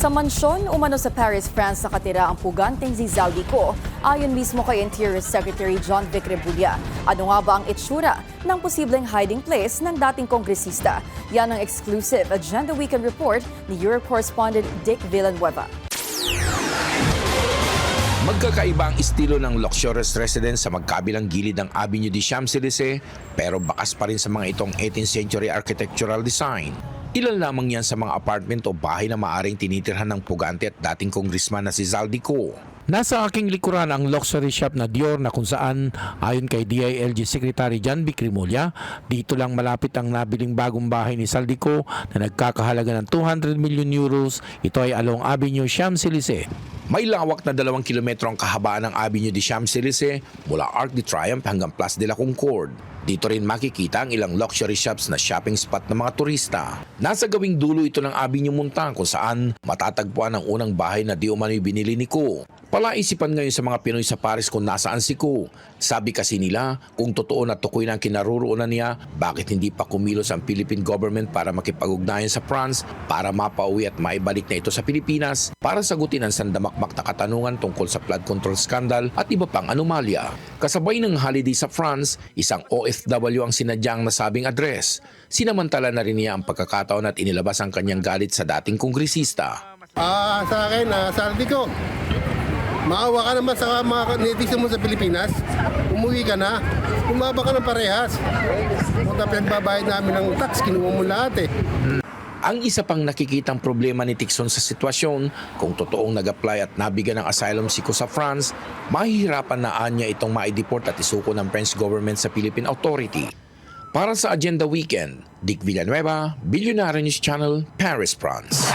Sa mansyon, umano sa Paris, France, nakatira ang puganteng si Zaldico. Ayon mismo kay Interior Secretary John Vic Rebulla. Ano nga ba ang itsura ng posibleng hiding place ng dating kongresista? Yan ang exclusive Agenda Weekend report ni Europe correspondent Dick Villanueva. Magkakaiba ang estilo ng luxurious residence sa magkabilang gilid ng Avenue des Champs-Élysées, pero bakas pa rin sa mga itong 18th century architectural design. Ilan lamang yan sa mga apartment o bahay na maaring tinitirhan ng pugante at dating congressman na si Zaldico. Nasa aking likuran ang luxury shop na Dior na kung saan ayon kay DILG Secretary John Vic Remulla, dito lang malapit ang nabiling bagong bahay ni Zaldico na nagkakahalaga ng 200 million euros. Ito ay along Avenue Champs-Élysées. May lawak na 2 kilometro ang kahabaan ng Avenue des Champs-Élysées mula Arc de Triomphe hanggang Place de la Concorde. Dito rin makikita ang ilang luxury shops na shopping spot ng mga turista. Nasa gawing dulo ito ng Avenue Montand kung saan matatagpuan ang unang bahay na di umano'y binili ni Ko. Palaisipan ngayon sa mga Pinoy sa Paris kung nasaan si Ko. Sabi kasi nila, kung totoo na tukoy na ang kinaroroonan niya, bakit hindi pa kumilos ang Philippine government para makipag-ugnayan sa France para mapauwi at maibalik na ito sa Pilipinas para sagutin ang sandamakmak na katanungan tungkol sa flood control scandal at iba pang anomalya. Kasabay ng holiday sa France, isang OFW ang sinadyang nasabing address. Sinamantala na rin niya ang pagkakataon at inilabas ang kanyang galit sa dating kongresista. Sa akin, Zaldico, maawa ka naman sa mga netizen mo sa Pilipinas. Umuwi ka na, umaba ka ng parehas. Kung pinagbabayad namin ng tax, kinuha mo lahat eh. Ang isa pang nakikitang problema ni Tikson sa sitwasyon, kung totoong nag-apply at nabigyan ng asylum si Ko sa France, mahihirapan na anya itong ma-deport at isuko ng French government sa Philippine Authority. Para sa Agenda Weekend, Dick Villanueva, Billionaire News Channel, Paris, France.